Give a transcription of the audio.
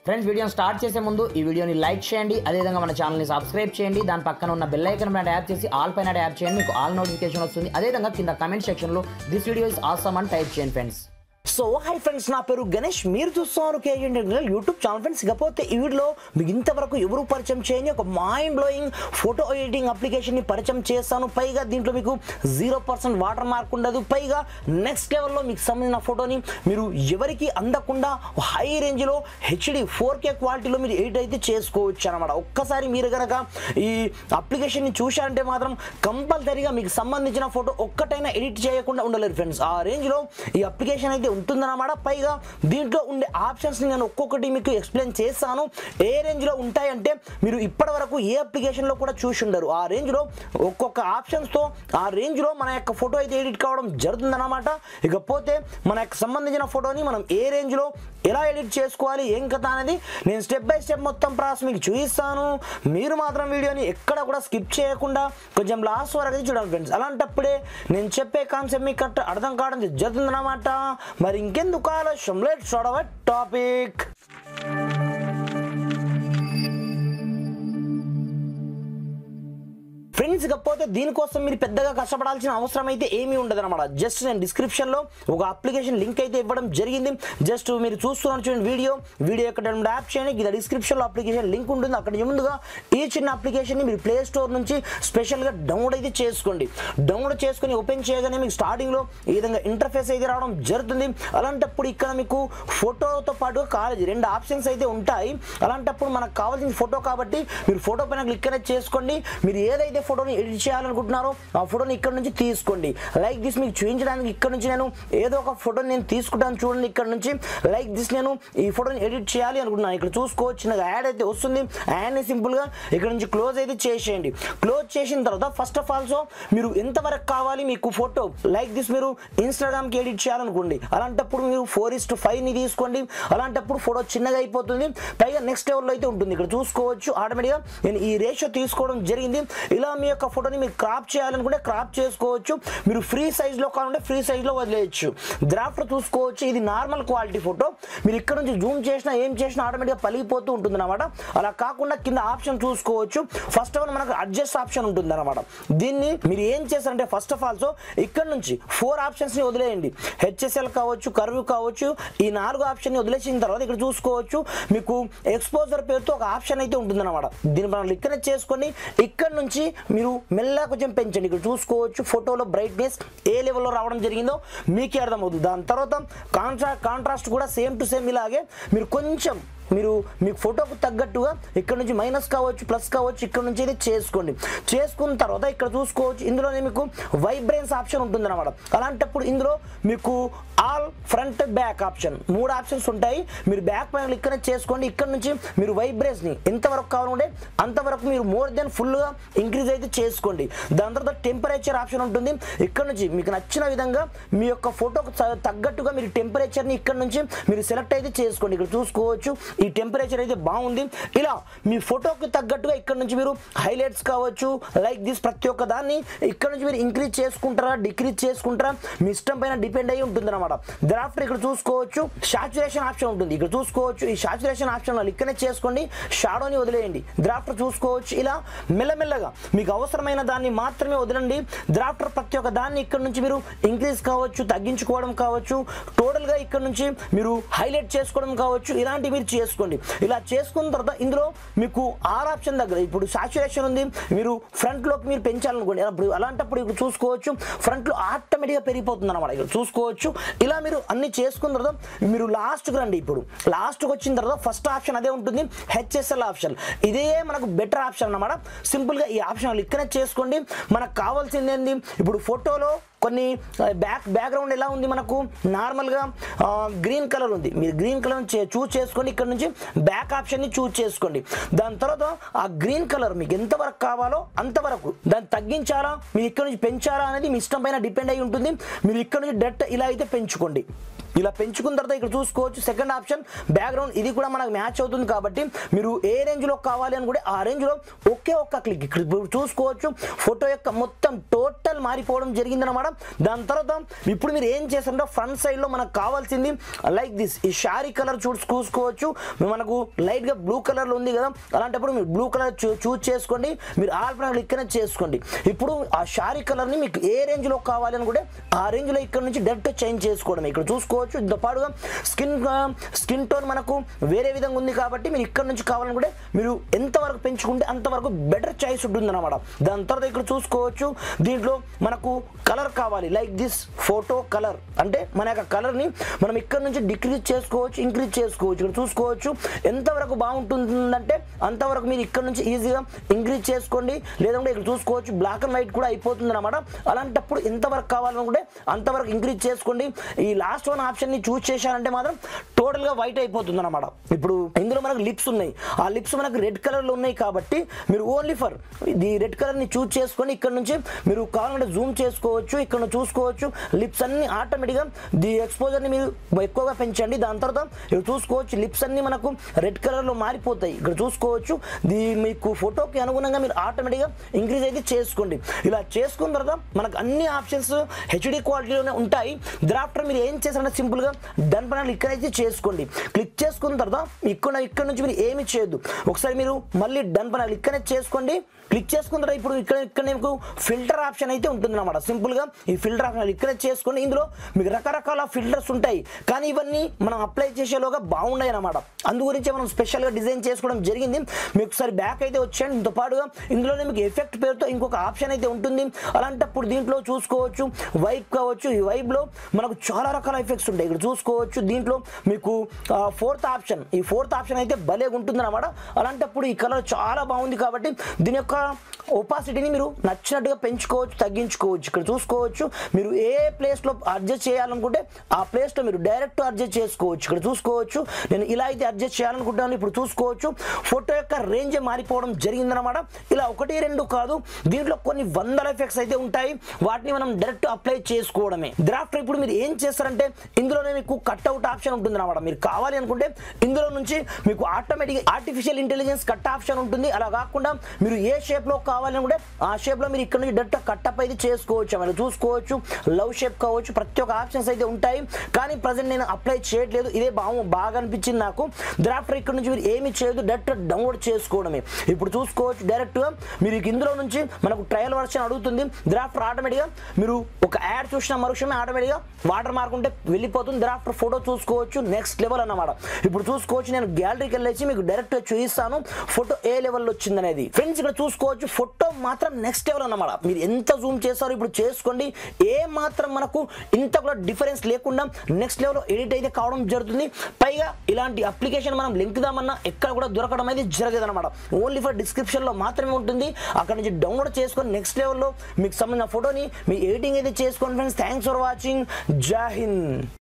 Friends వీడియోని start చేసే ముందు ఈ వీడియోని లైక్ చేయండి, అదేవిధంగా మన ఛానల్ని సబ్స్క్రైబ్ చేయండి. దాని పక్కన ఉన్న బెల్ ఐకాన్ పైన ట్యాప్ చేసి ఆల్ పైన ట్యాప్ చేయండి, మీకు ఆల్ నోటిఫికేషన్ వస్తుంది. అదేవిధంగా కింద కమెంట్ సెక్షన్లో దిస్ వీడియో ఇస్ ఆసమ్ అని టైప్ చేయండి ఫ్రెండ్స్. సో హై ఫ్రెండ్స్, నా పేరు గణేష్, మీరు చూస్తున్నారు కేజీ యూట్యూబ్ ఛానల్. ఫ్రెండ్స్ ఇకపోతే ఈ వీడియోలో మీకు ఇంతవరకు ఎవరు పరిచయం చేయని ఒక మైండ్ బ్లోయింగ్ ఫోటో ఎడిటింగ్ అప్లికేషన్ని పరిచయం చేస్తాను. పైగా దీంట్లో మీకు 0% వాటర్ మార్క్ ఉండదు. పైగా నెక్స్ట్ లెవెల్లో మీకు సంబంధించిన ఫోటోని మీరు ఎవరికి అందకుండా హై రేంజ్లో హెచ్డి 4K క్వాలిటీలో మీరు ఎడిట్ అయితే చేసుకోవచ్చు అనమాట. ఒక్కసారి మీరు కనుక ఈ అప్లికేషన్ని చూశారంటే మాత్రం కంపల్సరీగా మీకు సంబంధించిన ఫోటో ఒక్కటైనా ఎడిట్ చేయకుండా ఉండలేరు ఫ్రెండ్స్. ఆ రేంజ్లో ఈ అప్లికేషన్ అయితే ఉంటుందన్నమాట. పైగా దీంట్లో ఉండే ఆప్షన్స్ని నేను ఒక్కొక్కటి మీకు ఎక్స్ప్లెయిన్ చేస్తాను. ఏ రేంజ్లో ఉంటాయంటే మీరు ఇప్పటి వరకు ఏ అప్లికేషన్లో కూడా చూసి ఉండరు. ఆ రేంజ్లో ఒక్కొక్క ఆప్షన్స్తో ఆ రేంజ్లో మన యొక్క ఫోటో అయితే ఎడిట్ కావడం జరుగుతుందన్నమాట. ఇకపోతే మన యొక్క సంబంధించిన ఫోటోని మనం ఏ రేంజ్లో ఎలా ఎడిట్ చేసుకోవాలి, ఏం కథ అనేది నేను స్టెప్ బై స్టెప్ మొత్తం ప్రాసెస్ మీకు చూపిస్తాను. మీరు మాత్రం వీడియోని ఎక్కడ కూడా స్కిప్ చేయకుండా కొంచెం లాస్ట్ వరకు చూడండి ఫ్రెండ్స్. అలాంటప్పుడే నేను చెప్పే కాన్సెప్ట్ మీకు కరెక్ట్ అర్థం కావడం జరుగుతుందన్నమాట. మరి ఇంకెందుకు ఆలస్యం, let's start our topic. Friends ఇకపోతే దీనికోసం మీరు పెద్దగా కష్టపడాల్సిన అవసరం అయితే ఏమీ ఉండదు అనమాట. జస్ట్ నేను డిస్క్రిప్షన్లో ఒక అప్లికేషన్ లింక్ అయితే ఇవ్వడం జరిగింది. జస్ట్ మీరు చూస్తున్నారు చూడండి, వీడియో ఎక్కడ యాప్ చేయండి, ఇది డిస్క్రిప్షన్లో అప్లికేషన్ లింక్ ఉంటుంది. అక్కడ ముందుగా ఈ చిన్న అప్లికేషన్ని మీరు ప్లే స్టోర్ నుంచి స్పెషల్గా డౌన్లోడ్ అయితే చేసుకోండి. డౌన్లోడ్ చేసుకొని ఓపెన్ చేయగానే మీకు స్టార్టింగ్లో ఈ విధంగా ఇంటర్ఫేస్ అయితే రావడం జరుగుతుంది. అలాంటప్పుడు ఇక్కడ మీకు ఫోటోతో పాటుగా కాలేజీ 2 ఆప్షన్స్ అయితే ఉంటాయి. అలాంటప్పుడు మనకు కావాల్సిన ఫోటో కాబట్టి మీరు ఫోటో పైన క్లిక్ అనేది చేసుకోండి. మీరు ఏదైతే ఫోటోని ఎడిట్ చేయాలనుకుంటున్నారో ఆ ఫోటోని ఇక్కడ నుంచి తీసుకోండి. లైక్ దిస్ మీకు చూపించడానికి ఇక్కడ నుంచి నేను ఏదో ఒక ఫోటోని నేను తీసుకుంటాను చూడండి. ఇక్కడ నుంచి లైక్ దిస్ నేను ఈ ఫోటోని ఎడిట్ చేయాలి అనుకుంటున్నాను. ఇక్కడ చూసుకోవచ్చు చిన్నగా యాడ్ అయితే వస్తుంది. యాడ్ని సింపుల్గా ఇక్కడ నుంచి క్లోజ్ అయితే చేసేయండి. క్లోజ్ చేసిన తర్వాత ఫస్ట్ ఆఫ్ ఆల్సో మీరు ఎంతవరకు కావాలి మీకు ఫోటో, లైక్ దిస్ మీరు ఇన్స్టాగ్రామ్కి ఎడిట్ చేయాలనుకోండి. అలాంటప్పుడు మీరు 4:5ని తీసుకోండి. అలాంటప్పుడు ఫోటో చిన్నగా అయిపోతుంది. పైగా నెక్స్ట్ లెవెల్లో అయితే ఉంటుంది. ఇక్కడ చూసుకోవచ్చు ఆటోమేటిక్గా నేను ఈ రేషియో తీసుకోవడం జరిగింది. ఇలా మీ యొక్క ఫోటోని మీరు క్రాప్ చేయాలనుకుంటే క్రాప్ చేసుకోవచ్చు. మీరు ఫ్రీ సైజ్లో కావాలంటే ఫ్రీ సైజ్లో వదిలేయచ్చు. డ్రాఫ్ట్ చూసుకోవచ్చు, ఇది నార్మల్ క్వాలిటీ ఫోటో. మీరు ఇక్కడ నుంచి జూమ్ చేసినా ఏం చేసినా ఆటోమేటిక్గా పలిగిపోతూ ఉంటుంది అనమాట. అలా కాకుండా కింద ఆప్షన్ చూసుకోవచ్చు. ఫస్ట్ ఆఫ్ ఆల్ మనకు అడ్జస్ట్ ఆప్షన్ ఉంటుంది అనమాట. దీన్ని మీరు ఏం చేస్తారంటే ఫస్ట్ ఆఫ్ ఆల్సో ఇక్కడ నుంచి 4 ఆప్షన్స్ని వదిలేయండి. హెచ్ఎస్ఎల్ కావచ్చు, కర్వ్ కావచ్చు, ఈ 4 ఆప్షన్ని వదిలేసిన తర్వాత ఇక్కడ చూసుకోవచ్చు మీకు ఎక్స్పోజర్ పేరుతో ఒక ఆప్షన్ అయితే ఉంటుంది అనమాట. దీన్ని మనం క్లిక్ చేసుకొని ఇక్కడ నుంచి మీరు మెల్లగా కొంచెం పెంచండి. ఇక్కడ చూసుకోవచ్చు ఫోటోలో బ్రైట్నెస్ ఏ లెవెల్లో రావడం జరిగిందో మీకే అర్థమవుతుంది. దాని తర్వాత కాంట్రాస్ట్ కూడా సేమ్ టు సేమ్ ఇలాగే మీరు కొంచెం మీ ఫోటోకు తగ్గట్టుగా ఇక్కడ నుంచి మైనస్ కావచ్చు, ప్లస్ కావచ్చు, ఇక్కడ నుంచి అయితే చేసుకోండి. చేసుకున్న తర్వాత ఇక్కడ చూసుకోవచ్చు ఇందులోనే మీకు వైబ్రెన్స్ ఆప్షన్ ఉంటుంది అనమాట. అలాంటప్పుడు ఇందులో మీకు all front back option 3 options ఉంటాయి. మీరు బ్యాక్ పైన క్లిక్ అనేది చేసుకోండి. ఇక్కడ నుంచి మీరు వైబ్రెన్స్ని ఎంతవరకు కావాలంటే అంతవరకు మీరు మోర్ దెన్ ఫుల్గా ఇంక్రీజ్ అయితే చేసుకోండి. దాని తర్వాత టెంపరేచర్ ఆప్షన్ ఉంటుంది. ఇక్కడ నుంచి మీకు నచ్చిన విధంగా మీ యొక్క ఫోటోకు తగ్గట్టుగా మీరు టెంపరేచర్ని ఇక్కడ నుంచి మీరు సెలెక్ట్ అయితే చేసుకోండి. ఇక్కడ చూసుకోవచ్చు ఈ టెంపరేచర్ అయితే బాగుంది. ఇలా మీ ఫోటోకి తగ్గట్టుగా ఇక్కడ నుంచి మీరు హైలైట్స్ కావచ్చు, లైక్ దిస్ ప్రతి ఒక్క దాన్ని ఇక్కడ నుంచి మీరు ఇంక్రీజ్ చేసుకుంటారా డిక్రీజ్ చేసుకుంటారా మీ ఇష్టం పైన డిపెండ్ అయ్యి ఉంటుంది అనమాట. డ్రాఫ్ట్ ఇక్కడ చూసుకోవచ్చు సాచురేషన్ ఆప్షన్ ఉంటుంది. ఇక్కడ చూసుకోవచ్చు ఈ సాచురేషన్ ఆప్షన్ ఇక్కడనే చేసుకోండి. షాడోని వదిలేయండి. డ్రాఫ్ట్ చూసుకోవచ్చు ఇలా మెల్లమెల్లగా మీకు అవసరమైన దాన్ని మాత్రమే వదలండి. డ్రాఫ్టర్ ప్రతి ఒక్క దాన్ని ఇక్కడ నుంచి మీరు ఇంక్రీజ్ కావచ్చు, తగ్గించుకోవడం కావచ్చు, టోటల్గా ఇక్కడ నుంచి మీరు హైలైట్ చేసుకోవడం కావచ్చు, ఇలాంటివి మీరు చేసుకోండి. ఇలా చేసుకున్న తర్వాత ఇందులో మీకు 6 ఆప్షన్ దగ్గర ఇప్పుడు సాచురేషన్ ఉంది. మీరు ఫ్రంట్లోకి మీరు పెంచాలనుకోండి. అలాంటప్పుడు ఇక్కడ చూసుకోవచ్చు ఫ్రంట్లో ఆటోమేటిక్గా పెరిగిపోతుంది అనమాట. ఇక్కడ చూసుకోవచ్చు ఇలా మీరు అన్ని చేసుకున్న తర్వాత మీరు లాస్ట్కి రండి. ఇప్పుడు లాస్ట్కి వచ్చిన తర్వాత ఫస్ట్ ఆప్షన్ అదే ఉంటుంది, హెచ్ఎస్ఎల్ ఆప్షన్. ఇదే మనకు బెటర్ ఆప్షన్ అన్నమాట. సింపుల్గా ఈ ఆప్షన్ ఇక్కడే చేసుకోండి. మనకు కావాల్సింది ఏంది, ఇప్పుడు ఫోటోలో కొన్ని బ్యాక్గ్రౌండ్ ఎలా ఉంది మనకు నార్మల్గా గ్రీన్ కలర్ ఉంది. మీరు గ్రీన్ కలర్ చూస్ చేసుకొని ఇక్కడ నుంచి బ్యాక్ ఆప్షన్ని చూస్ చేసుకోండి. దాని తర్వాత ఆ గ్రీన్ కలర్ మీకు ఎంతవరకు కావాలో అంతవరకు దాన్ని తగ్గించాలా మీరు ఇక్కడ నుంచి పెంచాలా అనేది మీ ఇష్టం పైన డిపెండ్ అయి ఉంటుంది. మీరు ఇక్కడ నుంచి డైరెక్ట్ ఇలా అయితే పెంచుకోండి. ఇలా పెంచుకున్న తర్వాత ఇక్కడ చూసుకోవచ్చు సెకండ్ ఆప్షన్ బ్యాక్గ్రౌండ్, ఇది కూడా మనకు మ్యాచ్ అవుతుంది కాబట్టి మీరు ఏ రేంజ్లో కావాలి అని కూడా ఆ రేంజ్లో ఒకే ఒక్క క్లిక్ ఇక్కడ చూసుకోవచ్చు ఫోటో యొక్క మొత్తం టోటల్ మారిపోవడం జరిగిందన్నమాట. దాని తర్వాత ఇప్పుడు మీరు ఏం చేస్తారంటే ఫ్రంట్ సైడ్లో మనకు కావాల్సింది లైక్ దిస్ ఈ షారీ కలర్ చూసుకోవచ్చు. మనకు లైట్గా బ్లూ కలర్లో ఉంది కదా, అలాంటప్పుడు మీరు బ్లూ కలర్ చూస్ చేసుకోండి. మీరు ఆల్ ప్లాన్ ఇక్కడ చేసుకోండి. ఇప్పుడు ఆ షారీ కలర్ని మీకు ఏ రేంజ్లో కావాలి అని కూడా ఆ రేంజ్లో ఇక్కడ నుంచి డైరెక్ట్ చేంజ్ చేసుకోవడం. ఇక్కడ చూసుకోవచ్చు దీంతో పాటుగా స్కిన్ టోన్ మనకు వేరే విధంగా ఉంది కాబట్టి మీరు ఇక్కడ నుంచి కావాలని కూడా మీరు ఎంతవరకు పెంచుకుంటే అంతవరకు బెటర్ చాయిస్ ఉంటుంది అన్నమాట. దాని తర్వాత ఇక్కడ చూసుకోవచ్చు దీంట్లో మనకు కలర్ కావాలి లైక్ దిస్ ఫోటో కలర్, అంటే మన యొక్క కలర్ని మనం ఇక్కడ నుంచి డిక్రీజ్ చేసుకోవచ్చు, ఇంక్రీజ్ చేసుకోవచ్చు. ఇక్కడ చూసుకోవచ్చు ఎంతవరకు బాగుంటుందంటే అంతవరకు మీరు ఇక్కడ నుంచి ఈజీగా ఇంక్రీజ్ చేసుకోండి. లేదంటే ఇక్కడ చూసుకోవచ్చు బ్లాక్ అండ్ వైట్ కూడా అయిపోతుంది అన్నమాట. అలాంటప్పుడు ఎంతవరకు కావాలనుకుంటే అంతవరకు ఇంక్రీజ్ చేసుకోండి. ఈ లాస్ట్ వన్ ఆప్షన్ని చూస్ చేశారంటే మాత్రం టోటల్గా వైట్ అయిపోతుంది అన్నమాట. ఇప్పుడు ఇందులో మనకు లిప్స్ ఉన్నాయి, ఆ లిప్స్ మనకు రెడ్ కలర్లో ఉన్నాయి కాబట్టి మీరు ఓన్లీ ఫర్ ది రెడ్ కలర్ని చూస్ చేసుకొని ఇక్కడ నుంచి మీరు కావాలంటే జూమ్ చేసుకోవచ్చు. ఇక్కడ చూసుకోవచ్చు లిప్స్ అన్ని ఆటోమేటిక్గా ది ఎక్స్పోజర్ని మీరు ఎక్కువగా పెంచండి. దాని తర్వాత ఇక్కడ చూసుకోవచ్చు లిప్స్ అన్ని మనకు రెడ్ కలర్లో మారిపోతాయి. ఇక్కడ చూసుకోవచ్చు మీకు ఫోటోకి అనుగుణంగా మీరు ఆటోమేటిక్గా ఇంక్రీజ్ అయితే చేసుకోండి. ఇలా చేసుకున్న తర్వాత మనకు అన్ని ఆప్షన్స్ హెచ్డి క్వాలిటీలోనే ఉంటాయి. డ్రాఫ్టర్ మీరు ఏం చేస్తారంటే సింపుల్గా డన్ పైన ఇక్కడైతే చేసుకోండి. క్లిక్ చేసుకున్న తర్వాత ఇక్కడ నుంచి మీరు ఏమి చేయొద్దు. ఒకసారి మీరు మళ్ళీ డన్ పైన ఇక్కడనే చేసుకోండి. క్లిక్ చేసుకున్న తర్వాత ఇప్పుడు ఇక్కడ మీకు ఫిల్టర్ ఆప్షన్ అయితే ఉంటుంది అన్నమాట. సింపుల్గా ఈ ఫిల్టర్ ఆప్షన్ ఇక్కడే చేసుకోండి. ఇందులో మీకు రకరకాల ఫిల్టర్స్ ఉంటాయి కానీ ఇవన్నీ మనం అప్లై చేసేలోగా బాగున్నాయి అన్నమాట. అందు గురించి మనం స్పెషల్గా డిజైన్ చేసుకోవడం జరిగింది. మీకు ఒకసారి బ్యాక్ అయితే వచ్చేయండి. దీంతో పాటుగా ఇందులోనే మీకు ఎఫెక్ట్ పేరుతో ఇంకొక ఆప్షన్ అయితే ఉంటుంది. అలాంటప్పుడు దీంట్లో చూసుకోవచ్చు వైబ్ కావచ్చు. ఈ వైబ్లో మనకు చాలా రకాల ఎఫెక్ట్స్ ఉంటాయి. ఇక్కడ చూసుకోవచ్చు దీంట్లో మీకు ఫోర్త్ ఆప్షన్ అయితే భలే ఉంటుంది అన్నమాట. అలాంటప్పుడు ఈ కలర్ చాలా బాగుంది కాబట్టి దీని యొక్క ఒపాసిటీని మీరు నచ్చినట్టుగా పెంచుకోవచ్చు, తగ్గించుకోవచ్చు. ఇక్కడ చూసుకోవచ్చు మీరు ఏ ప్లేస్లో అడ్జస్ట్ చేయాలనుకుంటే ఆ ప్లేస్లో మీరు డైరెక్ట్ అడ్జస్ట్ చేసుకోవచ్చు. ఇక్కడ చూసుకోవచ్చు నేను ఇలా అయితే అడ్జస్ట్ చేయాలనుకుంటాను. ఇప్పుడు చూసుకోవచ్చు ఫోటో యొక్క రేంజ్ మారిపోవడం జరిగిందనమాట. ఇలా 1-2 కాదు, దీంట్లో కొన్ని వందల ఎఫెక్ట్స్ అయితే ఉంటాయి. వాటిని మనం డైరెక్ట్ అప్లై చేసుకోవడమే. డ్రాఫ్టర్ ఇప్పుడు మీరు ఏం చేస్తారంటే ఇందులోనే మీకు కట్అవుట్ ఆప్షన్ ఉంటుంది అనమాట. మీరు కావాలి అనుకుంటే ఇందులో నుంచి మీకు ఆటోమేటిక్గా ఆర్టిఫిషియల్ ఇంటెలిజెన్స్ కట్ ఆప్షన్ ఉంటుంది. అలా కాకుండా మీరు ఏ షేప్లో కావాలనుకుంటే ఆ షేప్లో మీరు ఇక్కడ నుంచి డైరెక్ట్ కట్టప్ అయితే చేసుకోవచ్చు. మీరు చూసుకోవచ్చు లవ్ షేప్ కావచ్చు, ప్రతి ఒక్క ఆప్షన్స్ అయితే ఉంటాయి. కానీ ప్రజెంట్ నేను అప్లై చేయట్లేదు, ఇదే బాగా అనిపించింది నాకు. డ్రాఫ్టర్ ఇక్కడ నుంచి మీరు ఏమి చేయదు, డైరెక్ట్ డౌన్లోడ్ చేసుకోవడమే. ఇప్పుడు చూసుకోవచ్చు డైరెక్ట్గా మీరు ఇందులో నుంచి మనకు ట్రయల్ వర్షన్ అడుగుతుంది. డ్రాఫ్టర్ ఆటోమేటిక్గా మీరు ఒక యాడ్ చూసిన మరుక్షణమే ఆటోమేటిక్గా వాటర్ మార్క్ ఉంటే వెళ్ళిపోతుంది. డ్రాఫ్టర్ ఫోటో చూసుకోవచ్చు నెక్స్ట్ లెవెల్ అన్నమాట. ఇప్పుడు చూసుకోవచ్చు నేను గ్యాలరీకి వెళ్ళేసి మీకు డైరెక్ట్ చూపిస్తాను ఫోటో ఏ లెవెల్లో వచ్చింది అనేది. ఫ్రెండ్స్ ఇక్కడ చూసుకోవచ్చు ఫోటో మాత్రం నెక్స్ట్ లెవెల్ అన్నమాట. మీరు ఎంత జూమ్ చేస్తారో ఇప్పుడు చేసుకోండి. ఏ మాత్రం మనకు ఇంత కూడా డిఫరెన్స్ లేకుండా నెక్స్ట్ లెవెల్లో ఎడిట్ అయితే కావడం జరుగుతుంది. పైగా ఇలాంటి అప్లికేషన్ మనం లింక్ దామన్నా ఎక్కడ కూడా దొరకడం అయితే జరగదు అనమాట. ఓన్లీ ఫర్ డిస్క్రిప్షన్లో మాత్రమే ఉంటుంది. అక్కడ నుంచి డౌన్లోడ్ చేసుకొని నెక్స్ట్ లెవెల్లో మీకు సంబంధించిన ఫోటోని మీ ఎడిటింగ్ అయితే చేసుకోండి. Friends thanks for watching. జై హింద్.